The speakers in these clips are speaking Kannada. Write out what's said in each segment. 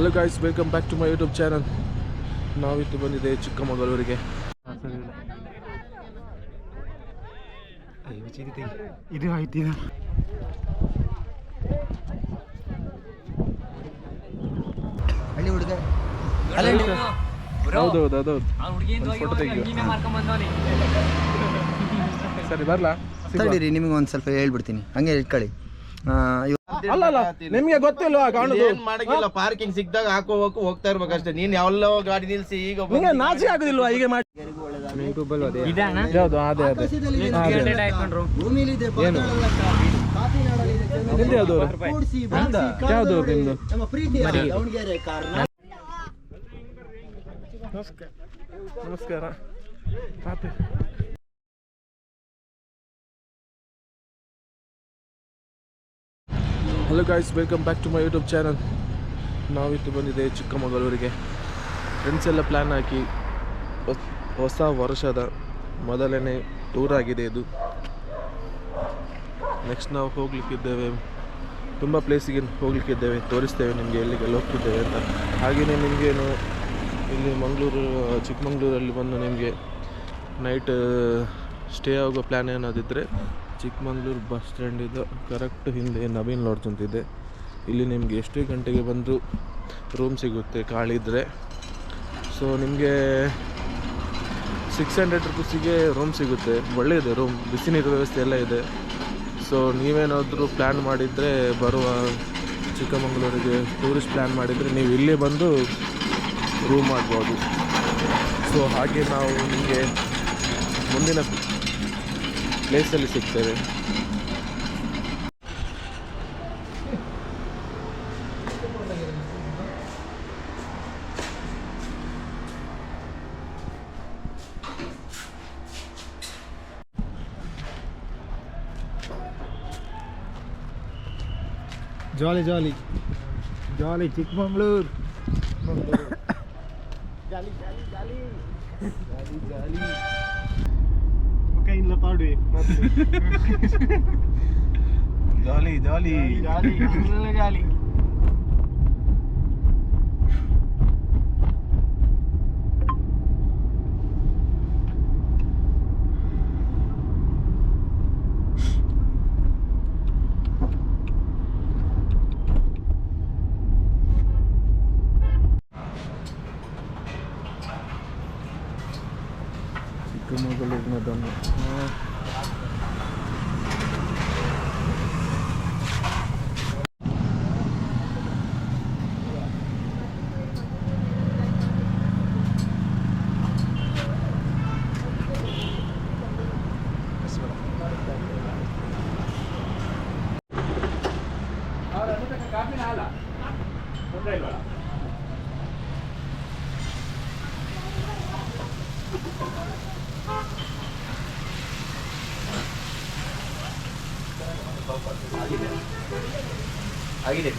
Hello guys, welcome back to my YouTube channel. ನಾವಿತ್ತು ಬಂದಿದೆ ಚಿಕ್ಕಮಗಳೂರಿಗೆ. ಇದು ಆಯ್ತು. ಹಳ್ಳಿ ಹುಡುಗ ಹೌದೌದು ಫೋಟೋ ತೆಗಿಯೋ. ಸರಿ ಬರ್ಲಾ? ತಡೀರಿ, ನಿಮಗೆ ಒಂದು ಸ್ವಲ್ಪ ಹೇಳ್ಬಿಡ್ತೀನಿ, ಹಂಗೆ ಇಟ್ಕೊಳ್ಳಿ. ಅಲ್ಲ ನಿಮ್ಗೆ ಗೊತ್ತಿಲ್ವಾ? ಮಾಡಕ್ಕಿಲ್ಲ, ಪಾರ್ಕಿಂಗ್ ಸಿಕ್ಕಿದಾಗ ಹಾಕೋಬೇಕು, ಹೋಗ್ತಾ ಇರ್ಬೇಕಷ್ಟೇ. ನೀನ್ ಯಾವಲ್ಲೋ ಗಾಡಿ ನಿಲ್ಸಿ ಈಗ ನಿಂಗೆ ನಾಚಿ ಆಗುದಿಲ್ವಾ ಹೀಗೆ ಮಾಡಿ? ಯಾವುದು? ಅದೇ ಯಾವುದು ನಿಮ್ದು? ನಮಸ್ಕಾರ. Hello guys, welcome back to my YouTube channel. ನಾವಿತ್ತು ಬಂದಿದೆ ಚಿಕ್ಕಮಗಳೂರಿಗೆ. ಫ್ರೆಂಡ್ಸ್ ಎಲ್ಲ ಪ್ಲ್ಯಾನ್ ಹಾಕಿ ಹೊಸ ವರ್ಷದ ಮೊದಲನೇ ಟೂರ್ ಆಗಿದೆ ಇದು. ನೆಕ್ಸ್ಟ್ ನಾವು ಹೋಗ್ಲಿಕ್ಕಿದ್ದೇವೆ, ತುಂಬ ಪ್ಲೇಸಿಗೆ ಹೋಗ್ಲಿಕ್ಕಿದ್ದೇವೆ, ತೋರಿಸ್ತೇವೆ ನಿಮಗೆ ಎಲ್ಲಿಗೆಲ್ಲ ಹೋಗ್ತಿದ್ದೇವೆ ಅಂತ. ಹಾಗೆಯೇ ನಿಮಗೇನು ಇಲ್ಲಿ ಚಿಕ್ಕಮಗಳೂರಲ್ಲಿ ಬಂದು ನಿಮಗೆ ನೈಟ್ ಸ್ಟೇ ಆಗೋ ಪ್ಲ್ಯಾನ್ ಏನಾದಿದ್ದರೆ ಚಿಕ್ಕಮಗಳೂರು ಬಸ್ ಸ್ಟ್ಯಾಂಡಿಂದ ಕರೆಕ್ಟ್ ಹಿಂದೆ ನವೀನ್ ಲಾಡ್ಜ್ ಅಂತಿದೆ. ಇಲ್ಲಿ ನಿಮಗೆ ಎಷ್ಟು ಗಂಟೆಗೆ ಬಂದು ರೂಮ್ ಸಿಗುತ್ತೆ ಕಾಳಿದ್ರೆ. ಸೊ ನಿಮಗೆ 600 ರುಪೀಸಿಗೆ ರೂಮ್ ಸಿಗುತ್ತೆ. ಒಳ್ಳೆಯದೆ ರೂಮ್, ಬಿಸಿ ನೀರು ವ್ಯವಸ್ಥೆ ಎಲ್ಲ ಇದೆ. ಸೊ ನೀವೇನಾದರೂ ಪ್ಲ್ಯಾನ್ ಮಾಡಿದರೆ, ಬರುವ ಚಿಕ್ಕಮಗಳೂರಿಗೆ ಟೂರಿಸ್ಟ್ ಪ್ಲ್ಯಾನ್ ಮಾಡಿದರೆ ನೀವು ಇಲ್ಲೇ ಬಂದು ರೂಮ್ ಮಾಡ್ಬೋದು. ಸೊ ಹಾಗೆ ನಾವು ನಿಮಗೆ ಮುಂದಿನ ಪ್ಲೇಸಲ್ಲಿ ಸಿಗ್ತೇವೆ. ಜಾಲಿ ಜಾಲಿ ಜಾಲಿ ಚಿಕ್ಕಮಗಳೂರು. ಜಾಲಿ ಜಾಲಿ ಜಾಲಿ ಜಾಲಿ ಜಾಲಿ ಇಲ್ಲ ಪಾಡಿ ಜಾಲಿ ಜಾಲಿ ಜಾಲಿ ಜಾಲಿ. ಚಿಕ್ಕಮಗಳೂರಿನದನ್ನು ಆಗಿದೆ.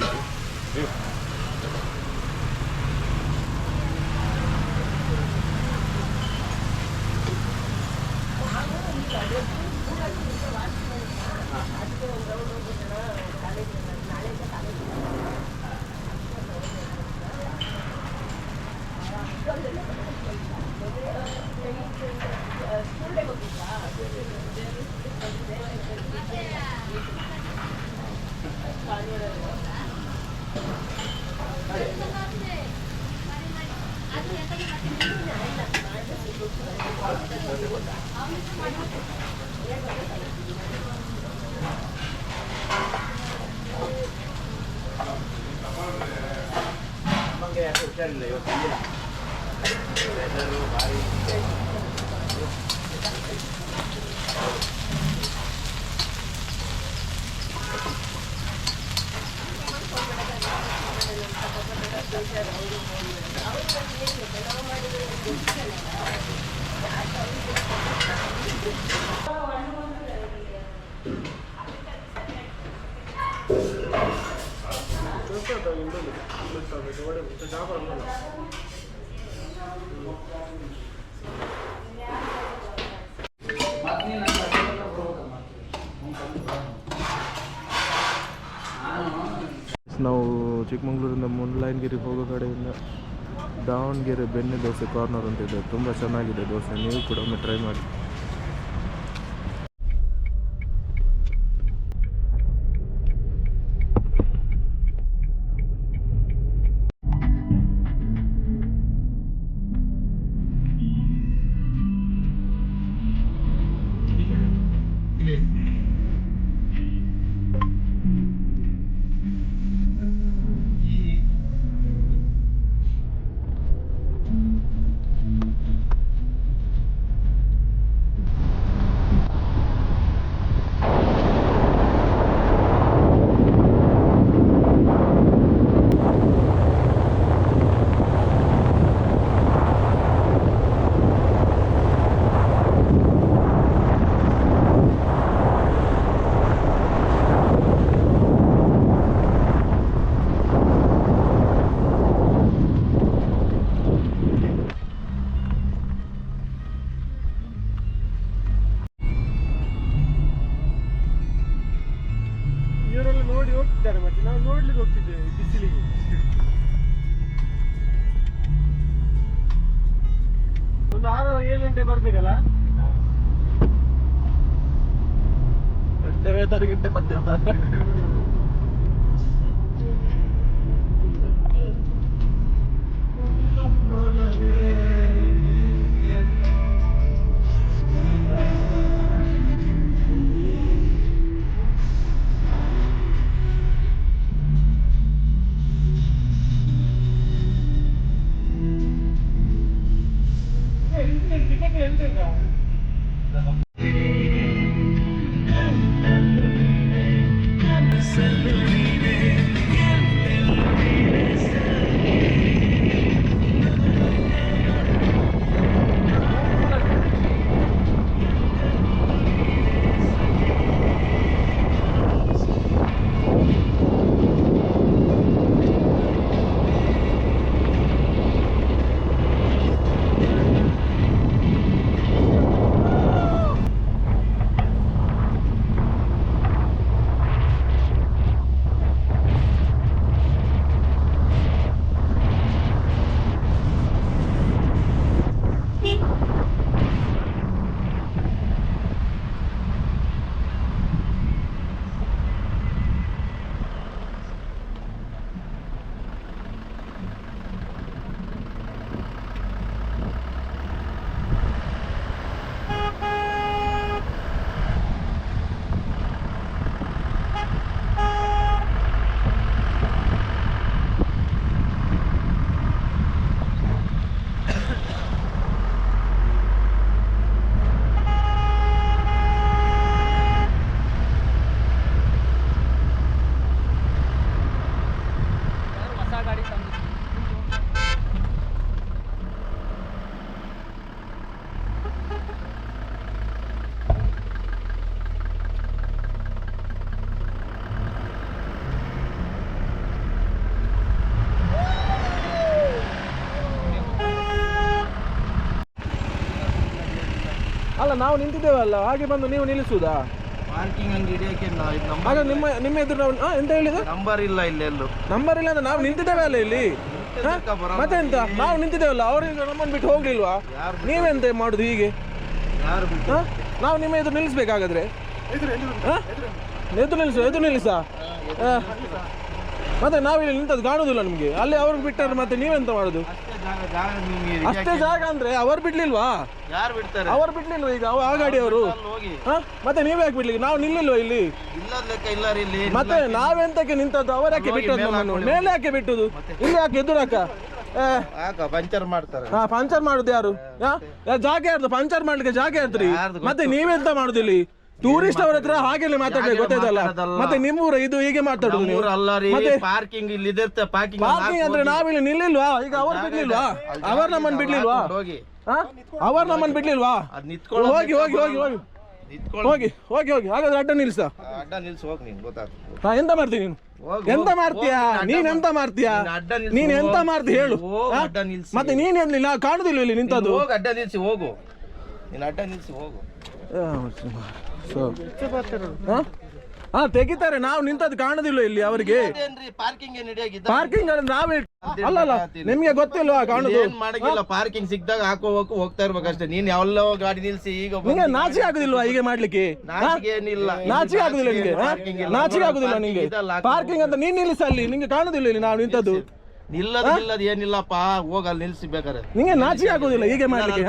ನಾವು ಚಿಕ್ಕಮಂಗ್ಳೂರಿಂದ ಮುಳ್ಳಯ್ಯನಗಿರಿ ಹೋಗೋ ಕಡೆಯಿಂದ ದಾವಣಗೆರೆ ಬೆಣ್ಣೆ ದೋಸೆ ಕಾರ್ನರ್ ಅಂತ ಇದೆ, ತುಂಬ ಚೆನ್ನಾಗಿದೆ ದೋಸೆ, ನೀವು ಕೂಡ ಒಮ್ಮೆ ಟ್ರೈ ಮಾಡಿ. ಇವರೆಲ್ಲ ನೋಡಿ ಹೋಗ್ತಿದ್ದಾರೆ, ಮತ್ತೆ ನಾವು ನೋಡ್ಲಿಕ್ಕೆ ಹೋಗ್ತಿದ್ದೇವೆ ಬಿಸಿಲಿಗೆ. ಒಂದು 6-7 ಗಂಟೆ ಬರ್ಬೇಕಲ್ಲ. ಗಂಟೆ ಮತ್ತೆ ಅಲ್ಲ, ನಾವು ನಿಂತಿದ್ದೇವಲ್ಲ, ಹಾಗೆ ಬಂದು ನೀವು ನಿಲ್ಲಿಸುವುದಾ? ಪಾರ್ಕಿಂಗ್ ಹಂಗೆ ಹಿಡಿಯಕ್ಕೆ ಆಗ ನಿಮ್ಮ ಎದುರು ನಾವು ಎಂತ ಹೇಳಿದ? ನಂಬರ್ ಇಲ್ಲ ಇಲ್ಲೆಲ್ಲೂ. ನಂಬರ್ ಇಲ್ಲ ಅಂದ್ರೆ ನಾವು ನಿಂತಿದ್ದೇವೆ ಅಲ್ಲ ಇಲ್ಲಿ. ಮತ್ತೆ ಎಂತ, ನಾವು ನಿಂತಿದ್ದೇವಲ್ಲ, ಅವ್ರಿಗೆ ನಮ್ಮನ್ನು ಬಿಟ್ಟು ಹೋಗ್ಲಿಲ್ವಾ? ನೀವೆಂತ ಮಾಡುದು ಹೀಗೆ? ಯಾರು ಬಿಟ್ಟು? ನಾವು ನಿಮ್ಮ ಎದುರು ನಿಲ್ಲಿಸ್ಬೇಕಾಗಾದ್ರೆ ಎದುರು ನಿಲ್ಲಿಸ ಮತ್ತೆ ನಾವಿಲ್ಲಿ ನಿಂತದ್ದು ಕಾಣುದಿಲ್ಲ ನಿಮ್ಗೆ? ಅಲ್ಲಿ ಅವ್ರಿಗೆ ಬಿಟ್ಟರೆ ಮತ್ತೆ ನೀವೆಂತ ಮಾಡುದು? ಅಷ್ಟೇ ಜಾಗ ಅಂದ್ರೆ ಅವ್ರು ಬಿಡ್ಲಿಲ್ವಾ? ಯಾರು ಬಿಡ್ತಾರೆ? ಅವ್ರು ಬಿಡ್ಲಿಲ್ವಾ ಈಗ ಆ ಗಾಡಿಯವರು? ಮತ್ತೆ ನೀವ್ ಯಾಕೆ ಬಿಡ್ಲಿ? ನಾವು ನಿಲ್ಲಿಲ್ವಾ ಇಲ್ಲಿ? ಇಲ್ಲಿ ಮತ್ತೆ ನಾವೆಂತಕ್ಕೆ ನಿಂತದ್ದು? ಅವ್ರು ಯಾಕೆ ಬಿಟ್ಟದ್ದು ನಮ್ಮನ್ನು? ಮೇಲೆ ಯಾಕೆ ಬಿಟ್ಟುದು? ಇಲ್ಲಿ ಯಾಕೆ ಎದುರಾಕ? ಪಂಚರ್ ಮಾಡ್ತಾರೆ. ಪಂಚರ್ ಮಾಡುದು ಯಾರು? ಜಾಗ ಯಾರ್ದು? ಪಂಚರ್ ಮಾಡ್ಲಿಕ್ಕೆ ಜಾಗ ಯಾರ್ದ್ರಿ? ಮತ್ತೆ ನೀವೆಂತ ಮಾಡುದು ಇಲ್ಲಿ? ಟೂರಿಸ್ಟ್ ಅವ್ರ ಹತ್ರ ಹಾಗೆಲ್ಲ ಮಾತಾಡ್ಲಿಕ್ಕೆ ಗೊತ್ತಾಯ್ತಲ್ಲ. ಮತ್ತೆ ನಿಮ್ಮೂರ ಇದು ಹೀಗೆ ಮಾತಾಡುದು ನೀವು? ಮತ್ತೆ ಪಾರ್ಕಿಂಗ್ ಇಲ್ಲಿ ಪಾರ್ಕಿಂಗ್ ಅಂದ್ರೆ ನಾವಿಲ್ಲಿ ನಿಲ್ಲಿಲ್ವಾ? ಈಗ ಅವ್ರು ಬಿಡ್ಲಿಲ್ವಾ? ಅವ್ರು ನಮ್ಮನ್ನು ಬಿಡ್ಲಿಲ್ವಾ? ಅವ್ರು ನಮ್ಮನ್ನು ಬಿಡ್ಲಿಲ್ವಾ? ಹೋಗಿ ಹೋಗಿ ಹೋಗಿ ಹೋಗಿ ಹೋಗಿ ಹೋಗಿ ಹೋಗಿ ಹಾಗಾದ್ರೆ ಅಡ್ಡ ನಿಲ್ಸ. ಅಡ್ಡ ನಿಲ್ಸಿ ಹೋಗಿ ನೀನು ಗೊತ್ತಾಗ್ತದೆ. ಎಂತ ಮಾಡ್ತೀನಿ ನೀನು? ಎಂತ ಮಾಡ್ತೀಯಾ ನೀನ್? ಎಂತ ಮಾಡ್ತೀಯಾ ನೀನ್? ಎಂತ ಮಾಡ್ತೀಯ ಹೇಳು? ಮತ್ತೆ ನೀನ್ ಎಲ್ಲಿಲ್ಲ, ಕಾಣುದಿಲ್ಲ ಇಲ್ಲಿ ನಿಂತದ್ದು? ಅಡ್ಡ ನಿಲ್ಸಿ ಹೋಗು, ನೀನು ಅಡ್ಡ ನಿಲ್ಸಿ ಹೋಗು. ಹಾ ತೆಗಿತಾರೆ, ನಾವು ನಿಂತದ್ದು ಕಾಣುದಿಲ್ಲ ಇಲ್ಲಿ ಅವರಿಗೆ. ಪಾರ್ಕಿಂಗ್ ಏನ್ ಹಿಡಿಯಾಗಿದ್ದ ಪಾರ್ಕಿಂಗ್ ನಾವೇ ಅಲ್ಲ ನಿಮ್ಗೆ ಗೊತ್ತಿಲ್ವಾ ಕಾಣುದು? ಏನ್ ಮಾಡಂಗಿಲ್ಲ, ಪಾರ್ಕಿಂಗ್ ಸಿಕ್ದಾಗ ಹಾಕೋಬೇಕು, ಹೋಗ್ತಾ ಇರ್ಬೇಕಷ್ಟೇ. ನೀನ್ ಯಾವಲ್ಲೋ ಗಾಡಿ ನಿಲ್ಸಿ ಈಗ ನಿಂಗೆ ನಾಚಿಕೆ ಆಗುದಿಲ್ವಾ ಹೀಗೆ ಮಾಡ್ಲಿಕ್ಕೆ? ನಾಚಿಕೆ ಏನಿಲ್ಲ, ನಾಚಿಕೆ ಆಗುದಿಲ್ಲ ನಿಂಗೆ? ನಾಚಿಕೆ ಆಗುದಿಲ್ಲ ನಿಂಗೆ? ಪಾರ್ಕಿಂಗ್ ಅಂತ ನೀನ್ ನಿಲ್ಲಿಸ ಅಲ್ಲಿ, ನಿಂಗೆ ಕಾಣುದಿಲ್ಲ ಇಲ್ಲಿ ನಾವು ನಿಂತದ್ದು? ನಿಲ್ಲದ ಏನಿಲ್ಲಪ್ಪ, ಹೋಗಲ್ಲಿ ನಿಲ್ಸಿ ಬೇಕಾರೆ. ನಿಂಗೆ ನಾಚಿಕೆ ಆಗುದಿಲ್ಲ ಹೀಗೆ ಮಾಡ್ಲಿಕ್ಕೆ?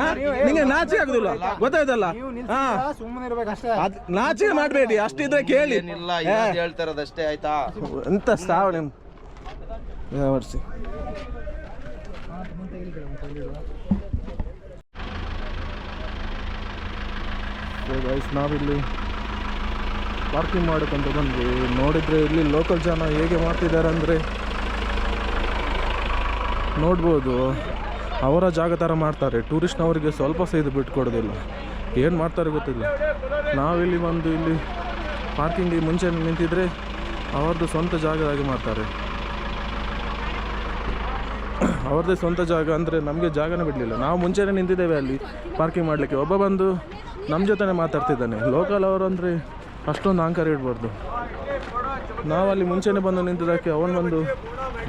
ನಿಂಗೆ ನಾಚಿಕೆ ಆಗುದಿಲ್ಲ, ಗೊತ್ತಾಯ್ತಲ್ಲ? ಹಾ ಸುಮ್ಮನೆ ಇರ್ಬೇಕಷ್ಟೇ. ನಾಚಿಕೆ ಮಾಡ್ಬೇಡಿ, ಅಷ್ಟಿದ್ರೆ ಕೇಳಿ. ಏನಿಲ್ಲ, ಹೇಳ್ತಾರದಷ್ಟೇ ಆಯ್ತಾ. ಎಂತ ಸಾವಣೆ ವರ್ಷಿ. ನಾವಿಲ್ಲಿ ಪಾರ್ಕಿಂಗ್ ಮಾಡೋಕ್ಕಂತ ಬಂದ್ವಿ. ನೋಡಿದರೆ ಇಲ್ಲಿ ಲೋಕಲ್ ಜನ ಹೇಗೆ ಮಾಡ್ತಿದ್ದಾರೆ ಅಂದರೆ ನೋಡ್ಬೋದು, ಅವರ ಜಾಗ ಥರ ಮಾಡ್ತಾರೆ. ಟೂರಿಸ್ಟ್ನವರಿಗೆ ಸ್ವಲ್ಪ ಸಹ ಇದು ಬಿಟ್ಕೊಡೋದಿಲ್ಲ, ಏನು ಮಾಡ್ತಾರೆ ಗೊತ್ತಿಲ್ಲ. ನಾವಿಲ್ಲಿ ಬಂದು ಇಲ್ಲಿ ಪಾರ್ಕಿಂಗಿಗೆ ಮುಂಚೆ ನಿಂತಿದ್ರೆ ಅವ್ರದ್ದು ಸ್ವಂತ ಜಾಗದಾಗಿ ಮಾಡ್ತಾರೆ. ಅವ್ರದ್ದೇ ಸ್ವಂತ ಜಾಗ ಅಂದರೆ ನಮಗೆ ಜಾಗನೇ ಬಿಡಲಿಲ್ಲ. ನಾವು ಮುಂಚೆನೇ ನಿಂತಿದ್ದೇವೆ ಅಲ್ಲಿ ಪಾರ್ಕಿಂಗ್ ಮಾಡಲಿಕ್ಕೆ. ಒಬ್ಬ ಬಂದು ನಮ್ಮ ಜೊತೆನೇ ಮಾತಾಡ್ತಿದ್ದಾನೆ. ಲೋಕಲ್ ಅವರು ಅಂದರೆ ಅಷ್ಟೊಂದು ಅಹಂಕಾರ ಇಡಬಾರ್ದು. ನಾವಲ್ಲಿ ಮುಂಚೆನೇ ಬಂದು ನಿಂತಿದ್ದಕ್ಕೆ ಅವನು ಬಂದು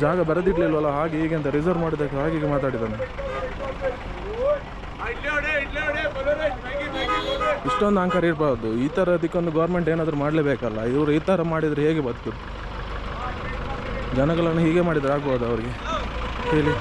ಜಾಗ ಬರೆದಿಡ್ಲಿಲ್ವಲ್ಲ, ಹಾಗೆ ಹೀಗೆ ಅಂತ ರಿಸರ್ವ್ ಮಾಡಿದ್ದಕ್ಕೆ ಹಾಗೆ ಹೀಗೆ ಮಾತಾಡಿದ್ದಾನೆ. ಇಷ್ಟೊಂದು ಅಹಂಕಾರ ಇರಬಾರ್ದು. ಈ ಥರದಕ್ಕೊಂದು ಗೌರ್ಮೆಂಟ್ ಏನಾದರೂ ಮಾಡಲೇಬೇಕಲ್ಲ. ಇವರು ಈ ಥರ ಮಾಡಿದರೆ ಹೇಗೆ ಬದುಕು? ಜನಗಳನ್ನು ಹೀಗೆ ಮಾಡಿದರೆ ಆಗ್ಬೋದು ಅವರಿಗೆ ಹೇಳಿ.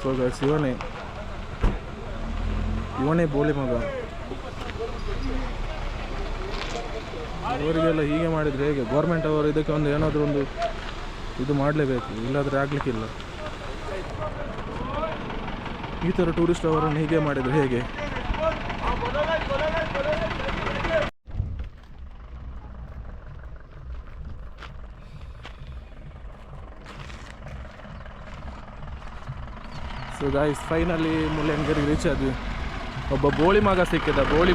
ಸೊ ಗೈಸ್, ಇವನೇ ಬೋಳಿ ಮಗ. ಅವರಿಗೆಲ್ಲ ಹೀಗೆ ಮಾಡಿದರೆ ಹೇಗೆ? ಗೌರ್ಮೆಂಟ್ ಅವರು ಇದಕ್ಕೆ ಒಂದು ಏನಾದರೂ ಒಂದು ಇದು ಮಾಡಲೇಬೇಕು, ಇಲ್ಲಾದರೆ ಆಗಲಿಕ್ಕಿಲ್ಲ. ಈ ಥರ ಟೂರಿಸ್ಟ್ ಅವರನ್ನು ಹೀಗೆ ಮಾಡಿದರೆ ಹೇಗೆ? ಸೊ ಗಾಯ್ಸ್, ಫೈನಲಿ ಮುಳ್ಳಯ್ಯನಗಿರಿಗೆ ರೀಚ್ ಆದ್ವಿ. ಒಬ್ಬ ಬೋಳಿ ಮಗ ಸಿಕ್ಕಿದ, ಬೋಳಿ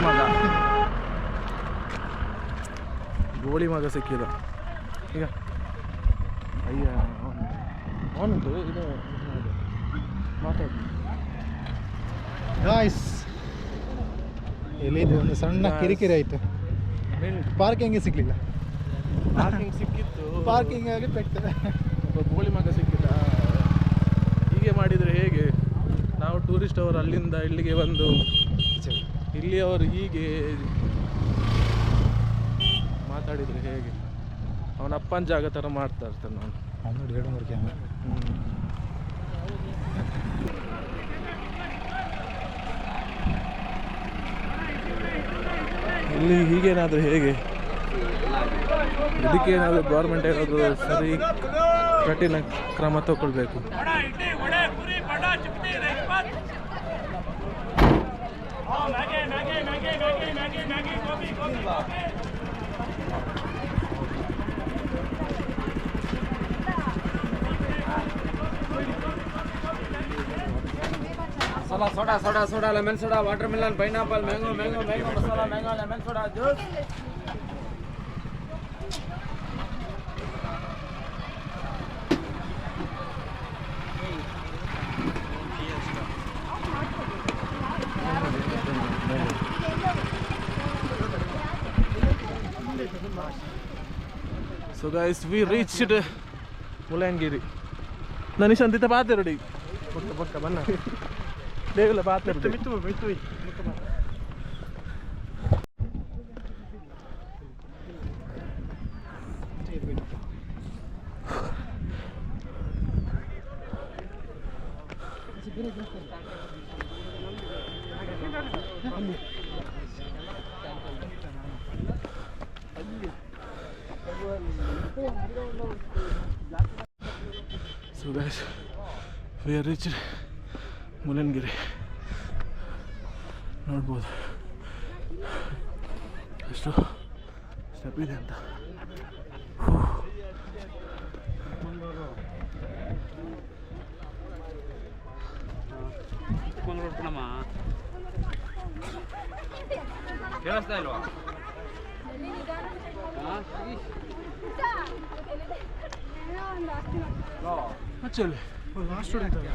ಮಗ ಸಿಕ್ಕಿದ. ಈಗ ಅಯ್ಯ ಅವನಂದು ಇದು ಮಾತಾಡು. ಗಾಯ್ಸ್, ಇಲ್ಲಿ ಒಂದು ಸಣ್ಣ ಕಿರಿಕಿರಿ ಆಯಿತು. ಪಾರ್ಕಿಂಗ್ ಸಿಗ್ಲಿಲ್ಲ. ಪಾರ್ಕಿಂಗ್ ಸಿಕ್ಕಿತ್ತು, ಪಾರ್ಕಿಂಗ್ ಆಗಿ ಪೆಟ್ಟು. ಒಬ್ಬ ಬೋಳಿ ಮಗ ಸಿಕ್ಕಿದ. ಹೀಗೆ ಮಾಡಿದರೆ ಹೇಗೆ? ನಾವು ಟೂರಿಸ್ಟ್ ಅವರು ಅಲ್ಲಿಂದ ಇಲ್ಲಿಗೆ ಬಂದು ಇಲ್ಲಿ ಅವರು ಹೀಗೆ ಮಾತಾಡಿದರೆ ಹೇಗೆ? ಅವನ ಅಪ್ಪನ ಜಾಗ ಥರ ಮಾಡ್ತಾ ಇರ್ತಾನೆ ನಾನು. ನೋಡಿ 2-3 ಕ್ಯಾಮ್ರಾ. ಇಲ್ಲಿ ಹೀಗೇನಾದರೂ ಹೇಗೆ? ಇದಕ್ಕೇನಾದರೂ ಗೌರ್ಮೆಂಟ್ ಏನಾದರೂ ಸರಿ ಕಠಿಣ ಕ್ರಮ ತಗೊಳ್ಬೇಕು. Soda lemon soda watermelon pineapple mango masala mango lemon soda juice So guys, we reached Mullayanagiri. ನಾನು ಸಂದಿತ ಪಾತೆ ರೆಡಿ ಪಕ್ಕ ಬನ್ನ ದೇವಲ್ಲ ಪಾತೆ ಮಿತ್ತು. So guys, we are reached Mullayanagiri. ನೋಡ್ಬೋದು ಎಷ್ಟು ಸ್ಟೆಪ್ ಇದೆ ಅಂತ. ಚಿಕ್ಕಮಂಗ್ಳೂರು ಪುಣಮ್ಮ ಕೇಳಿಸ್ತಾ ಇಲ್ವಾ? ಚಲ್ ಲಾಸ್ಟ್ ಹೊಡಿತಾರೆ.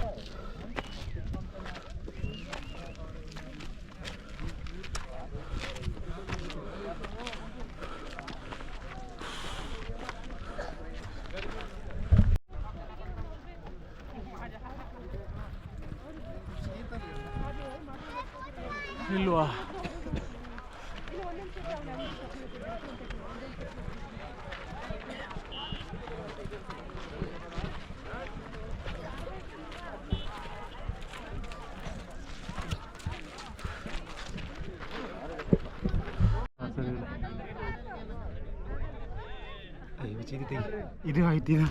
ಇಲ್ವಾ? ಇದು ಆಯ್ತು ಇದು.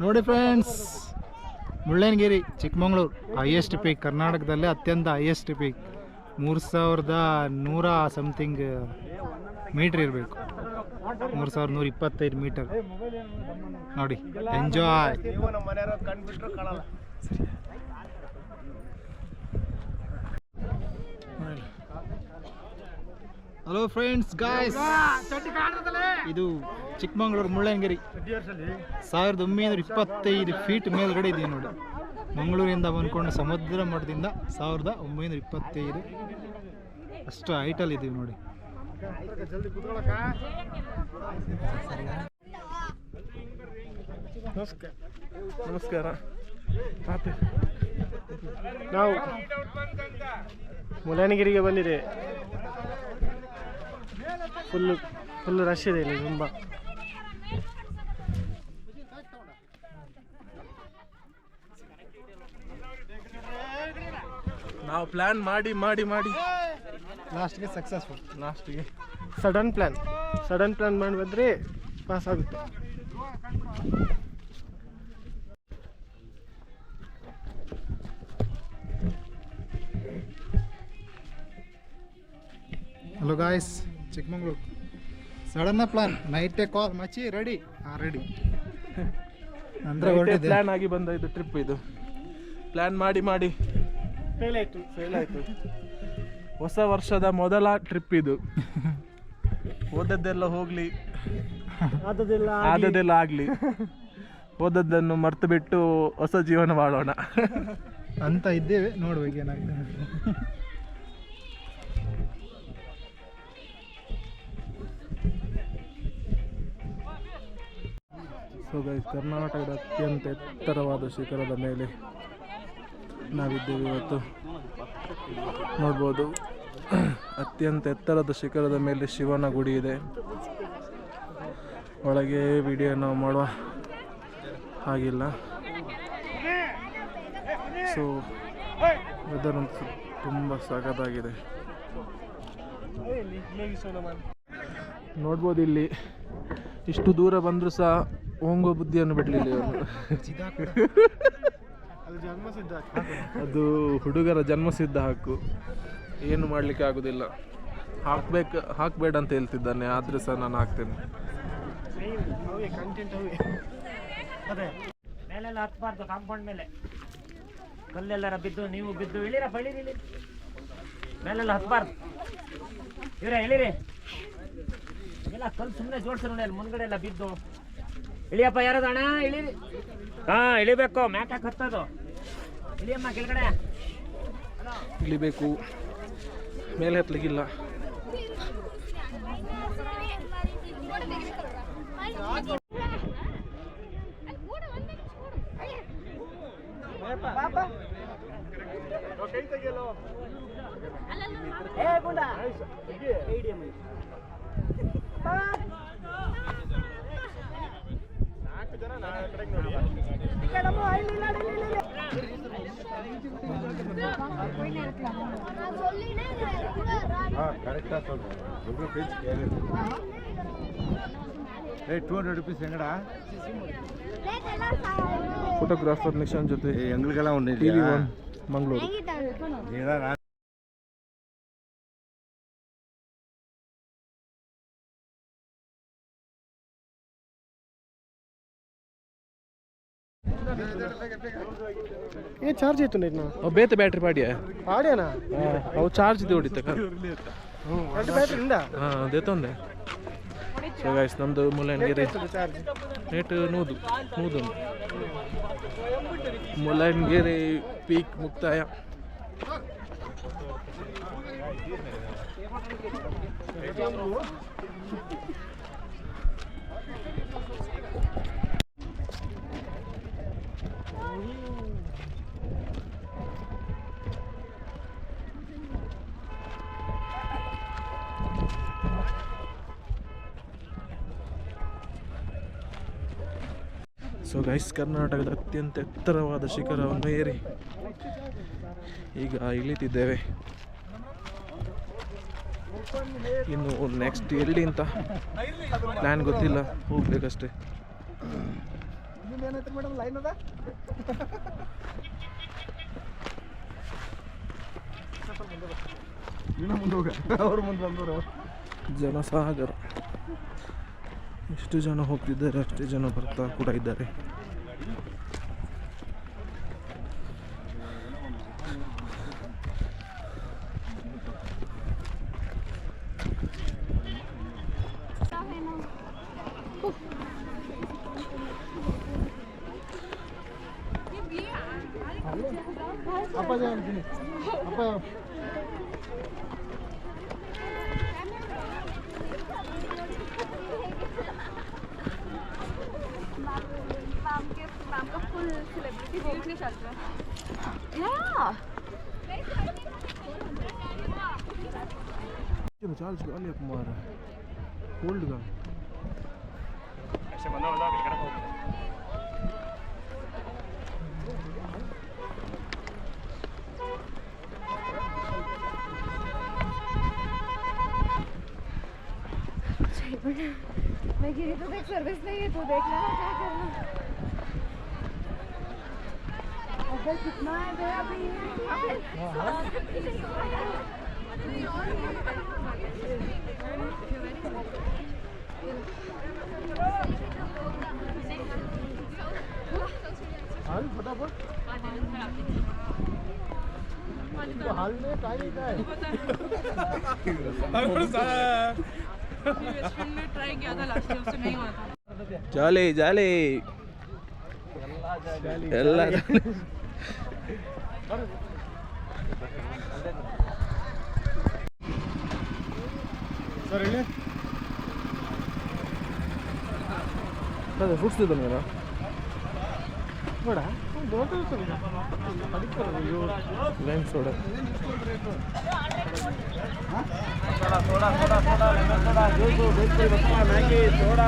ನೋಡಿ friends, Mullayanagiri Chikmagalur highest peak, ಕರ್ನಾಟಕದಲ್ಲೇ ಅತ್ಯಂತ ಹೈಯೆಸ್ಟ್ ಪೀಕ್. 3100 ಸಮಥಿಂಗ್ ಮೀಟ್ರ್ ಇರಬೇಕು, 3125 ಮೀಟರ್. ನೋಡಿ, ಎಂಜಾಯ್. ಹಲೋ ಫ್ರೆಂಡ್ಸ್, ಗಾಯ್ಸ್, ಇದು ಚಿಕ್ಕಮಂಗ್ಳೂರು ಮುಳ್ಳಯ್ಯನಗಿರಿ 1925 ಫೀಟ್ ಮೇಲ್ಗಡೆ ಇದೆ ನೋಡಿ. ಮಂಗಳೂರಿಂದ ಬಂದ್ಕೊಂಡು ಸಮುದ್ರ ಮಟ್ಟದಿಂದ 1925 ಅಷ್ಟು ಹೈಟಲ್ಲಿ ಇದೀವಿ ನೋಡಿ. ನಮಸ್ಕಾರ. ನಾವು ಮುಳ್ಳಯ್ಯನಗಿರಿಗೆ ಬಂದಿದೆ. ಫುಲ್ ರಶ್ ಇದೆ ಇಲ್ಲಿ ತುಂಬ. ನಾವು ಪ್ಲಾನ್ ಮಾಡಿ ಮಾಡಿ ಮಾಡಿ ಲಾಸ್ಟ್ಗೆ ಸಕ್ಸಸ್ಫುಲ್. ಲಾಸ್ಟಿಗೆ ಸಡನ್ ಪ್ಲಾನ್ ಮಾಡಿ ಬಂದರೆ ಪಾಸ್ ಆಗುತ್ತೆ. ಹಲೋ ಗಾಯ್ಸ್, ಚಿಕ್ಕಮಂಗ್ಳೂರು ಸಡನ್ನ ಪ್ಲಾನ್. ನೈಟೇ ಕಾಲ್ ಮಚ್ಚಿ ರೆಡಿ ಅಂದರೆ ಹೊರಟಿದೆ. ಪ್ಲಾನ್ ಆಗಿ ಬಂದ ಇದು ಟ್ರಿಪ್. ಇದು ಪ್ಲಾನ್ ಮಾಡಿ ಮಾಡಿ ಫೇಲ್ ಆಯಿತು. ಹೊಸ ವರ್ಷದ ಮೊದಲ ಟ್ರಿಪ್ ಇದು. ಓದದ್ದೆಲ್ಲ ಹೋಗ್ಲಿ, ಆದದೆಲ್ಲ ಆಗ್ಲಿ, ಓದದ್ದನ್ನು ಮರ್ತು ಬಿಟ್ಟು ಹೊಸ ಜೀವನ ಮಾಡೋಣ ಅಂತ ಇದ್ದೇವೆ. ನೋಡುವಾಗ ಏನಾಗ್ತದೆ. ಸೊ ಗೈಸ್, ಕರ್ನಾಟಕದ ಅತ್ಯಂತ ಎತ್ತರವಾದ ಶಿಖರದ ಮೇಲೆ ನಾವಿದ್ದೇವೆ ಇವತ್ತು. ನೋಡ್ಬೋದು, ಅತ್ಯಂತ ಎತ್ತರದ ಶಿಖರದ ಮೇಲೆ ಶಿವನ ಗುಡಿ ಇದೆ. ಒಳಗೆ ವಿಡಿಯೋ ನಾವು ಮಾಡುವ ಹಾಗಿಲ್ಲ. ಸೊ ವೆದರ್ ಅಂತೂ ತುಂಬ ಸಖತ್ತಾಗಿದೆ. ನೋಡ್ಬೋದು, ಇಲ್ಲಿ ಇಷ್ಟು ದೂರ ಬಂದರೂ ಸಹ ಓಂಗೋ ಬುದ್ಧಿಯನ್ನು ಬಿಡಲಿಲ್ಲ ಇವನು. ಅದು ಹುಡುಗರ ಜನ್ಮಸಿದ್ಧ ಹಕ್ಕು, ಏನು ಮಾಡಲಿಕ್ಕೆ ಆಗೋದಿಲ್ಲ. ಹಾಕಬೇಡ ಅಂತ ಹೇಳ್ತಿದ್ದಾನೆ, ಆದರೆ ಸಹ ನಾನು ಹಾಕ್ತೇನೆ. ಮೇಲೆಲ್ಲ ಹತ್ಬಾರ್ದು, ಕಾಂಪೌಂಡ್ ಮೇಲೆ ಕಲ್ಲೆಲ್ಲರ ಬಿದ್ದು ನೀವು ಬಿದ್ದು ಇಳಿರಪ್ಪ, ಇಳಿರಿ. ಮೇಲೆಲ್ಲ ಹತ್ಬಾರ್ದು, ಇಳಿರಿ. ಎಲ್ಲ ಕಲ್ಲು ಸುಮ್ಮನೆ ಜೋಡ್ಸ ನೋಡಿ, ಅಲ್ಲಿ ಮುಂದ್ಗಡೆ ಎಲ್ಲ ಬಿದ್ದು. ಇಳಿಯಪ್ಪ, ಯಾರದ ಅಣ್ಣ, ಇಳಿರಿ. ಇಳಿಬೇಕು, ಮ್ಯಾಕ್ ಹತ್ತದು. ಇಳಿಯಮ್ಮ ಕೆಳಗಡೆ. ಇಳಿಬೇಕು, ಮೇಲೆ ಹತ್ತಲಿಕ್ಕಿಲ್ಲ. ಫೋಟೋಗ್ರಾಫರ್ ನಿಶಾಂತ್ ಜೊತೆ ಎಂಗ್ಳಿಗೆಲ್ಲ TV1 ಮಂಗಳೂರು. ये चार्ज येतो नाही ना ಅವು ಬೇತೆ ಬ್ಯಾಟ್ರಿ ಪಾಡಿಯ ಪಾಡ್ಯಾನ ಅವು ಚಾರ್ಜ್ ಇದೆ ಹೊಡಿತಕ್ಕ ಅದು ಬ್ಯಾಟ್ರಿ ಇಂದ ಹಾಂ ದೇತೊಂದೆ ಸೊ ಗೈಸ್ ನಮ್ಮದು ಮುಳ್ಳಯ್ಯನಗಿರಿ ಚಾರ್ಜ್ ನೇಟ್ ನೂದು ಮುಳ್ಳಯ್ಯನಗಿರಿ ಪೀಕ್ ಮುಕ್ತಾಯ. ಸೊ ಗೈಸ್ ಕರ್ನಾಟಕದ ಅತ್ಯಂತ ಎತ್ತರವಾದ ಶಿಖರವನ್ನು ಏರಿ ಈಗ ಇಳಿತಿದ್ದೇವೆ. ಇನ್ನು ನೆಕ್ಸ್ಟ್ ಎಲ್ಲಿ ಅಂತ ಪ್ಲ್ಯಾನ್ ಗೊತ್ತಿಲ್ಲ, ಹೋಗ್ಬೇಕಷ್ಟೇ. ಮೇಡಮ್ ಲೈನ್ ಅದ ಅವ್ರ ಮುಂದೆ ಬಂದವರು ಜನಸಾಗರ, ಎಷ್ಟು ಜನ ಹೋಗ್ತಿದ್ದಾರೆ ಅಷ್ಟೇ ಜನ ಬರ್ತಾ ಕೂಡ ಇದ್ದಾರೆ. ಅಪ್ಪ ಅಂತೀನಿ ಅಪ್ಪ मैम का फुल सेलिब्रिटी वो भी चल रहा है। चार्ज गाली कुमार कोल्ड का ऐसे बंदा बंदा बिगड़ गया। मैं गिरी तो देख, सर्विस नहीं है तो देख लेना क्या करना। अबे कितना है बे अभी हाल फटाफट हाल में टाइम क्या है रेस्टोरेंट में ट्राई किया था लास्ट टाइम, उससे नहीं हुआ था। ಜಾಲಿ ಜಾಲಿ ಎಲ್ಲ ಸರ್ ಹೇಳಿ ಅದೇ ಫ್ರೂಟ್ಸ್ ಇದೆ ಮೇಡ ಬೇಡ ಲೈಮ್ ಸೋಡಾ थोड़ा लेमन सोडा जूस बिस्कुट बस्ता मैगी सोडा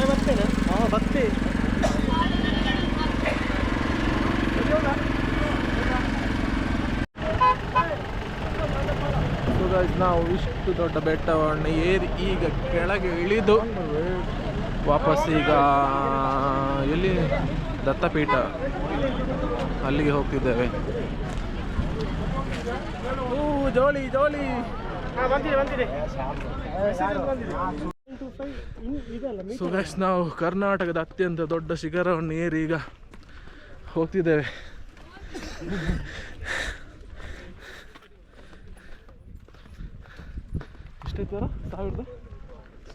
ಬರ್ತೇನೆ ಹಾಂ ಬರ್ತೇ ನಾವು ಇಷ್ಟು ದೊಡ್ಡ ಬೆಟ್ಟವನ್ನು ಏರಿ ಈಗ ಕೆಳಗೆ ಇಳಿದು ವಾಪಸ್ ಈಗ ಎಲ್ಲಿ ದತ್ತಪೀಠ ಅಲ್ಲಿಗೆ ಹೋಗ್ತಿದ್ದೇವೆ. ಜೋಳಿ ಜೋಳಿ ಬಂದಿದೆ ಸೊ ಗೈಸ್ ನಾವು ಕರ್ನಾಟಕದ ಅತ್ಯಂತ ದೊಡ್ಡ ಶಿಖರವನ್ನು ಏರಿ ಈಗ ಹೋಗ್ತಿದ್ದೇವೆ. ಎಷ್ಟೈತೆ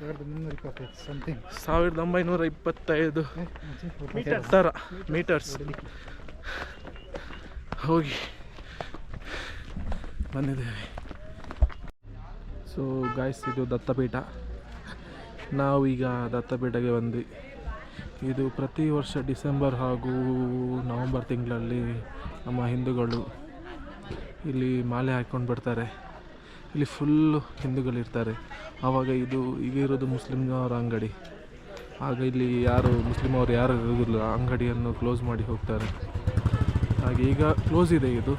1925 ಎತ್ತರ ಮೀಟರ್ಸ್ ಹೋಗಿ ಬಂದಿದ್ದೇವೆ. ಸೊ ಗಾಯ್ಸ್ ಇದು ದತ್ತಪೀಠ. ನಾವೀಗ ದತ್ತಪೀಠಗೆ ಬಂದ್ವಿ. ಇದು ಪ್ರತಿ ವರ್ಷ ಡಿಸೆಂಬರ್ ಹಾಗೂ ನವಂಬರ್ ತಿಂಗಳಲ್ಲಿ ನಮ್ಮ ಹಿಂದೂಗಳು ಇಲ್ಲಿ ಮಾಲೆ ಹಾಕ್ಕೊಂಡು ಬರ್ತಾರೆ. ಇಲ್ಲಿ ಫುಲ್ಲು ಹಿಂದೂಗಳಿರ್ತಾರೆ. ಆವಾಗ ಇದು ಈಗ ಇರೋದು ಮುಸ್ಲಿಮ್ನವರ ಅಂಗಡಿ. ಆಗ ಇಲ್ಲಿ ಯಾರು ಮುಸ್ಲಿಮ್ ಅವರು ಯಾರು ಇರೋದಿಲ್ಲ, ಅಂಗಡಿಯನ್ನು ಕ್ಲೋಸ್ ಮಾಡಿ ಹೋಗ್ತಾರೆ. ಹಾಗೆ ಈಗ ಕ್ಲೋಸ್ ಇದೆ ಇದು.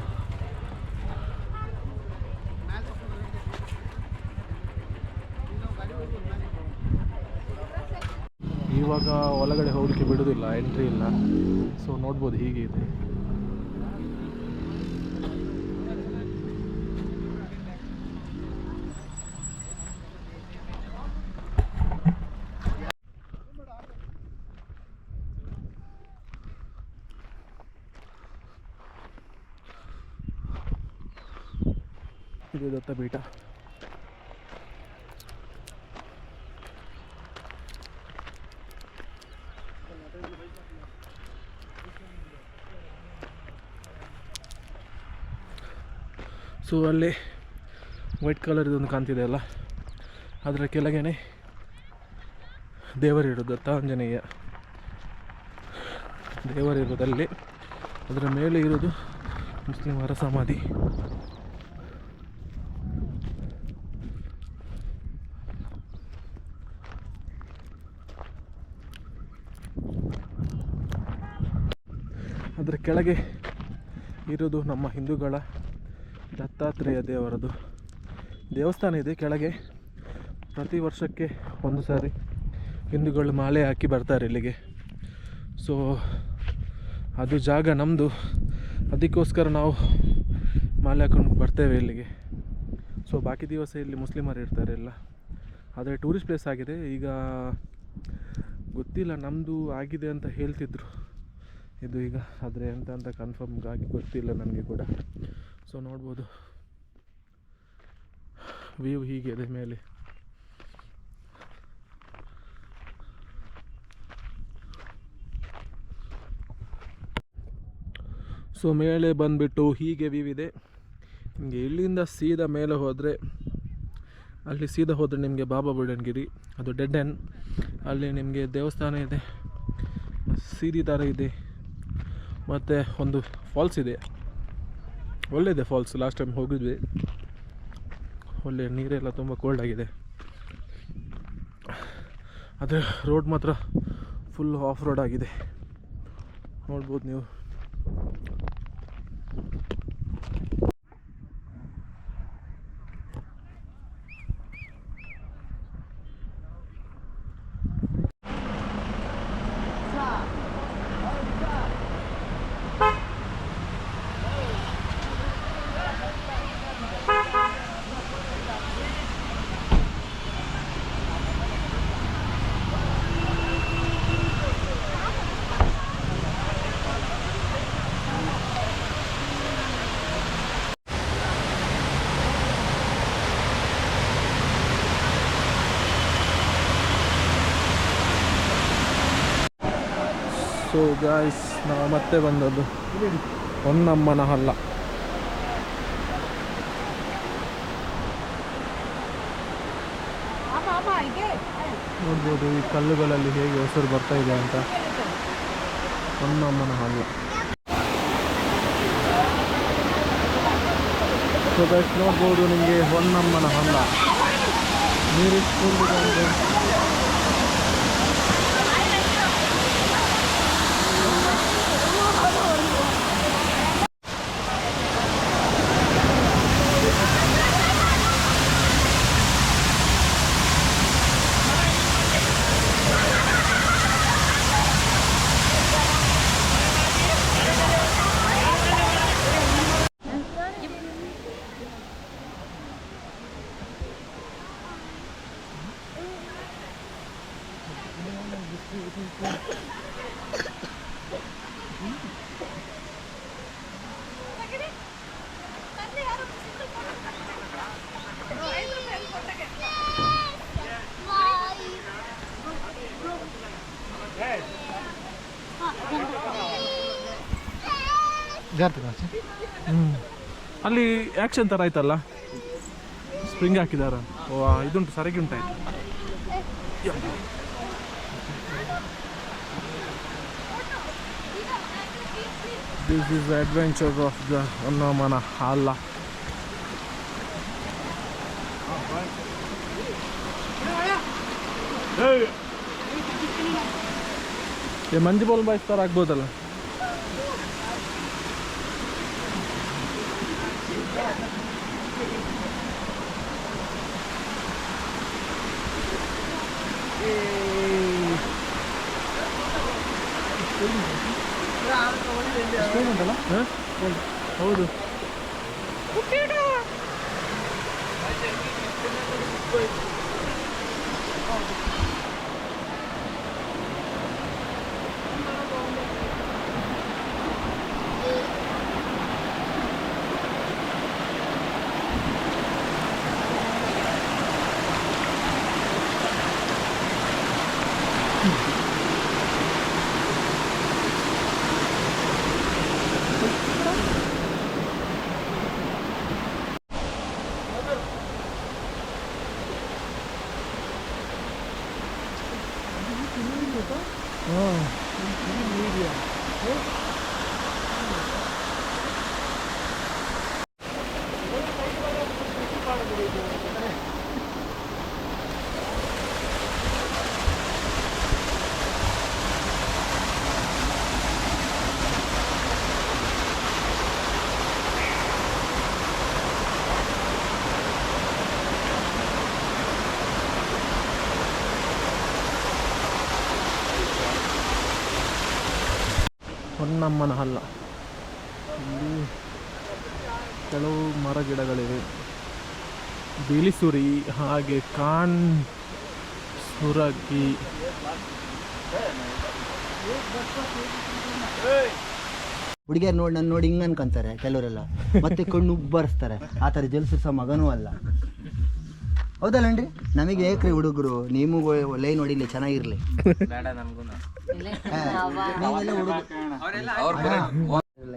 ಇವಾಗ ಒಳಗಡೆ ಹೋಗಲಿಕ್ಕೆ ಬಿಡೋದಿಲ್ಲ, ಎಂಟ್ರಿ ಇಲ್ಲ. ಸೊ ನೋಡ್ಬೋದು ಹೀಗೆ ಇದೆ. ಇದು ದತ್ತಪೀಠ. ಸೊ ಅಲ್ಲಿ ವೈಟ್ ಕಲರ್ ಇದೊಂದು ಕಾಣ್ತಿದೆ ಅಲ್ಲ, ಅದರ ಕೆಳಗೇನೆ ದೇವರಿರೋದು, ದತ್ತಾಂಜನೇಯ ದೇವರಿರೋದಲ್ಲಿ. ಅದರ ಮೇಲೆ ಇರೋದು ಮುಸ್ಲಿಮರ ಸಮಾಧಿ. ಅದರ ಕೆಳಗೆ ಇರೋದು ನಮ್ಮ ಹಿಂದೂಗಳ ದತ್ತಾತ್ರೇಯ ದೇವರದು ದೇವಸ್ಥಾನ ಇದೆ ಕೆಳಗೆ. ಪ್ರತಿ ವರ್ಷಕ್ಕೆ ಒಂದು ಸಾರಿ ಹಿಂದೂಗಳು ಮಾಲೆ ಹಾಕಿ ಬರ್ತಾರೆ ಇಲ್ಲಿಗೆ. ಸೊ ಅದು ಜಾಗ ನಮ್ಮದು, ಅದಕ್ಕೋಸ್ಕರ ನಾವು ಮಾಲೆ ಹಾಕೊಂಡು ಬರ್ತೇವೆ ಇಲ್ಲಿಗೆ. ಸೊ ಬಾಕಿ ದಿವಸ ಇಲ್ಲಿ ಮುಸ್ಲಿಮರು ಇರ್ತಾರೆ ಎಲ್ಲ. ಆದರೆ ಟೂರಿಸ್ಟ್ ಪ್ಲೇಸ್ ಆಗಿದೆ ಈಗ. ಗೊತ್ತಿಲ್ಲ, ನಮ್ಮದು ಆಗಿದೆ ಅಂತ ಹೇಳ್ತಿದ್ರು ಇದು ಈಗ, ಆದರೆ ಎಂತ ಅಂತ ಕನ್ಫರ್ಮ್ ಆಗಿ ಗೊತ್ತಿಲ್ಲ ನನಗೆ ಕೂಡ. ಸೊ ನೋಡ್ಬೋದು ವ್ಯೂ ಹೀಗೆ ಇದೆ ಮೇಲೆ. ಸೊ ಮೇಲೆ ಬಂದುಬಿಟ್ಟು ಹೀಗೆ ವ್ಯೂ ಇದೆ ನಿಮಗೆ. ಇಲ್ಲಿಂದ ಸೀದಾ ಮೇಲೆ ಹೋದರೆ, ಅಲ್ಲಿ ಸೀದಾ ಹೋದರೆ ನಿಮಗೆ ಬಾಬಾ ಬುಡನ್ಗಿರಿ, ಅದು ಡೆಡ್ ಎಂಡ್. ಅಲ್ಲಿ ನಿಮಗೆ ದೇವಸ್ಥಾನ ಇದೆ, ಸೀದಿ ಥರ ಇದೆ, ಮತ್ತು ಒಂದು ಫಾಲ್ಸ್ ಇದೆ, ಒಳ್ಳೆಯದೆ ಫಾಲ್ಸ್. ಲಾಸ್ಟ್ ಟೈಮ್ ಹೋಗಿದ್ವಿ, ಒಳ್ಳೆ ನೀರೆಲ್ಲ ತುಂಬ ಕೋಲ್ಡ್ ಆಗಿದೆ. ಆದರೆ ರೋಡ್ ಮಾತ್ರ ಫುಲ್ ಆಫ್ ರೋಡ್ ಆಗಿದೆ, ನೋಡ್ಬೋದು ನೀವು. ಸೊ ಗಾಯ್ಸ್, ನಾವು ಮತ್ತೆ ಬಂದದ್ದು ಹೊನ್ನಮ್ಮನ ಹಳ್ಳ. ನೋಡ್ಬೋದು ಈ ಕಲ್ಲುಗಳಲ್ಲಿ ಹೇಗೆ ಹೆಸರು ಬರ್ತಾ ಇದೆ ಅಂತ. ಹೊನ್ನಮ್ಮನ ಹಳ್ಳ. ಸೊ ಗಾಯ್ಸ್ ನೋಡ್ಬೋದು ನಿಮಗೆ ಹೊನ್ನಮ್ಮನ ಹಳ್ಳ ನೀರಿಸ್ಕೊಂಡಿದೆ ಅಂದರೆ. ಅಲ್ಲಿ ಆ್ಯಕ್ಷನ್ ಥರ ಆಯ್ತಲ್ಲ, ಸ್ಪ್ರಿಂಗ್ ಹಾಕಿದಾರ. ಓ ಇದುಂಟು, ಸರಿಗೆ ಉಂಟಾಯ್ತು. This is the adventure of the ಹೊನ್ನಮ್ಮನ ಹಳ್ಳ. ಮಂಜು ಬಾಲ್ ಬಾಯ್ಸ್ ಥರ ಆಗ್ಬೋದಲ್ಲ. ಹೌದು. ಹಾಂ ಹೊನ್ನಮ್ಮನ ಹಲ್ಲ. ಇಲ್ಲಿ ಕೆಲವು ಮರ ಗಿಡಗಳಿವೆ. ಬಿಳಿಸುರಿ ಹಾಗೆ ಕಾಣ್ ಸುರಗಿ. ಹುಡುಗಿಯರು ನೋಡಿ ಹಿಂಗೆ ಅನ್ಕೊಂತಾರೆ ಕೆಲವರೆಲ್ಲ, ಮತ್ತೆ ಕಣ್ಣು ಉಬ್ಬರಿಸ್ತಾರೆ. ಆ ಥರ ಜಲ್ಸಿಸೋ ಮಗನೂ ಅಲ್ಲ, ಹೌದಲ್ಲನ್ರಿ? ನಮಗೆ ಏಕ್ರಿ ಹುಡುಗರು, ನಿಮಗೂ ಲೈನ್ ಹೊಡಿಲಿ, ಚೆನ್ನಾಗಿರ್ಲಿ.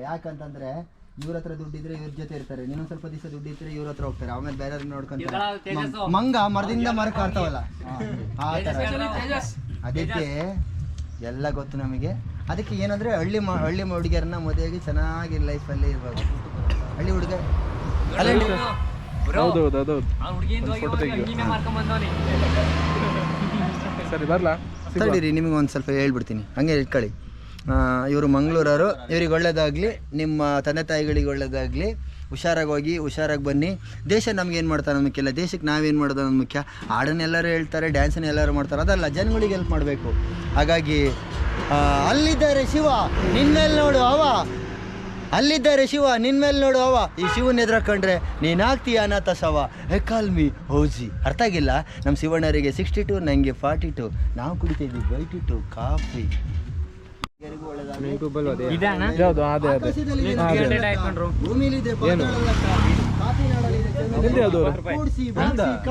ಯಾಕಂತಂದ್ರೆ ಇವ್ರ ಹತ್ರ ದುಡ್ಡಿದ್ರೆ ಇವ್ರ ಜೊತೆ ಇರ್ತಾರೆ, ಇನ್ನೊಂದ್ ಸ್ವಲ್ಪ ದಿವಸ ದುಡ್ಡು ಇದ್ರೆ ಇವ್ರ ಹತ್ರ ಹೋಗ್ತಾರೆ, ಆಮೇಲೆ ಬೇರೆ ನೋಡ್ಕೊಂತಾರೆ. ಮಂಗ ಮರದಿಂದ ಮರಕ್ಕೆ ಆಡ್ತಾವಲ್ಲ ಆ ಥರ. ಅದಕ್ಕೆ ಎಲ್ಲ ಗೊತ್ತು ನಮಗೆ. ಅದಕ್ಕೆ ಏನಂದ್ರೆ ಹಳ್ಳಿ ಹುಡುಗಿಯರನ್ನ ಮದುವೆಗೆ ಚೆನ್ನಾಗಿ ಲೈಫಲ್ಲಿ ಇರ್ಬೋದು. ಹಳ್ಳಿ ಹುಡುಗ ಸರಿ ಬರ್ಲಾ? ತಡೀರಿ, ನಿಮಗೆ ಒಂದು ಸ್ವಲ್ಪ ಹೇಳ್ಬಿಡ್ತೀನಿ, ಹಂಗೆ ಇಟ್ಕೊಳ್ಳಿ. ಇವರು ಮಂಗಳೂರವರು, ಇವ್ರಿಗೆ ಒಳ್ಳೇದಾಗಲಿ, ನಿಮ್ಮ ತಂದೆ ತಾಯಿಗಳಿಗೆ ಒಳ್ಳೇದಾಗಲಿ. ಹುಷಾರಾಗಿ ಹೋಗಿ ಹುಷಾರಾಗಿ ಬನ್ನಿ. ದೇಶ ನಮ್ಗೆ ಏನು ಮಾಡ್ತಾರೆ ಅನ್ನೋದು ಮುಖ್ಯ, ದೇಶಕ್ಕೆ ನಾವೇನು ಮಾಡೋದು ಅನ್ನೋದು ಮುಖ್ಯ. ಹಾಡನ್ನು ಎಲ್ಲರೂ ಹೇಳ್ತಾರೆ, ಡ್ಯಾನ್ಸನ್ನು ಎಲ್ಲರೂ ಮಾಡ್ತಾರೆ, ಅದಲ್ಲ, ಜನಗಳಿಗೆ ಹೆಲ್ಪ್ ಮಾಡಬೇಕು. ಹಾಗಾಗಿ ಅಲ್ಲಿದ್ದಾರೆ ಶಿವ ನಿನ್ಮೇಲೆ ನೋಡು ಅವ, ಅಲ್ಲಿದ್ದಾರೆ ಶಿವ ನಿನ್ಮೇಲೆ ನೋಡು ಅವ. ಈ ಶಿವನ ಎದುರಕೊಂಡ್ರೆ ನೀನಾಗ್ತೀಯ ಅನಾಥ ಶವ. ಕಾಲ್ ಮಿ ಹೌಜಿ. ಅರ್ಥ ಆಗಿಲ್ಲ? ನಮ್ಮ ಶಿವಣ್ಣರಿಗೆ 62, ನನಗೆ 42. ನಾವು ಕುಡಿತಿದ್ವಿ 22 ಕಾಫಿ. ಯಾವುದು? ಅದೇ ಅದೇ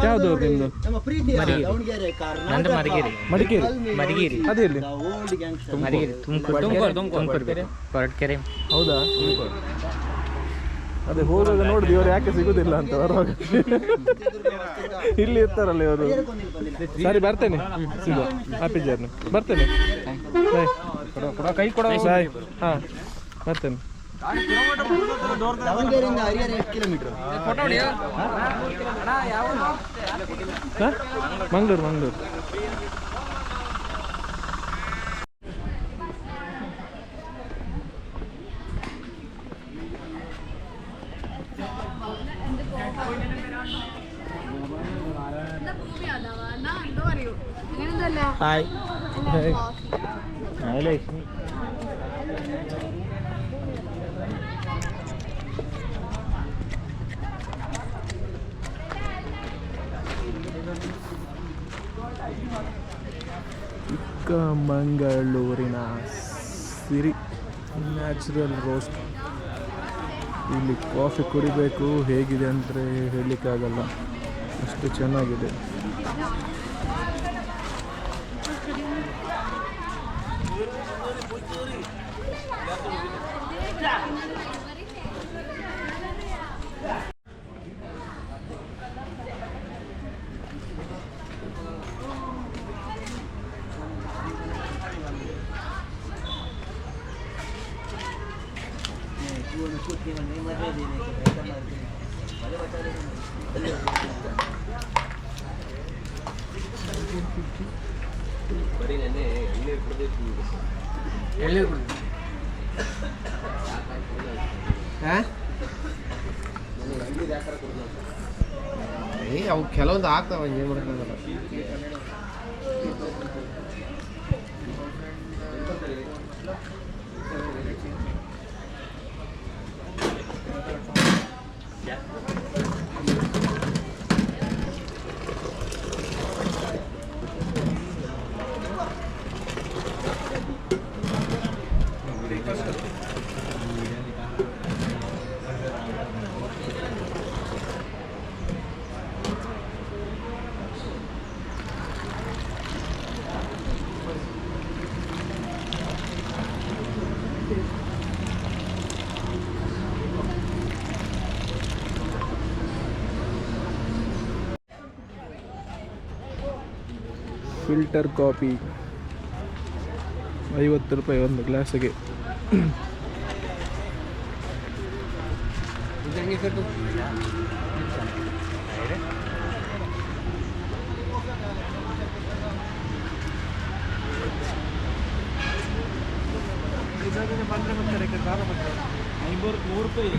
ಯಾವುದು ನಿಮ್ದು? ಮಡಿಕೇರಿ. ಅದೇ ಹೌದಾ? ಅದೇ ಹೋದಾಗ ನೋಡಿದ್ವಿ, ಇವರು ಯಾಕೆ ಸಿಗುದಿಲ್ಲ ಅಂತ ಬರುವಾಗ. ಇಲ್ಲಿ ಇರ್ತಾರಲ್ಲ ಇವರು. ಸರಿ ಬರ್ತೇನೆ, ಸಿಗುವ. Happy journey. ಬರ್ತೇನೆ. ಕೈ ಕೊಡ. ಹಾಂ ಬರ್ತೇನೆ. ದಾವಣಗೆರೆಯಿಂದ ಹರಿಹರ ಎಷ್ಟು ಕಿಲೋಮೀಟರ್? ಮಂಗಳೂರು. ಹಾಯ್. ಚಿಕ್ಕಮಗಳೂರಿನ ಸಿರಿ ನ್ಯಾಚುರಲ್ ರೋಸ್ಟ್. ಇಲ್ಲಿ ಕಾಫಿ ಕುಡಿಬೇಕು, ಹೇಗಿದೆ ಅಂದರೆ ಹೇಳಲಿಕ್ಕಾಗಲ್ಲ, ಅಷ್ಟು ಚೆನ್ನಾಗಿದೆ. ಅವು ಕೆಲವೊಂದು ಆಗ್ತಾವ, ಏನು ಮಾಡೋಕ್ಕಾಗಲ್ಲ. ಫಿಲ್ಟರ್ ಕಾಫಿ ₹50 ಒಂದು ಗ್ಲಾಸಿಗೆ. ಬಂದರೆ ಬರ್ತಾರೆ, ₹3 ರೂಪಾಯಿ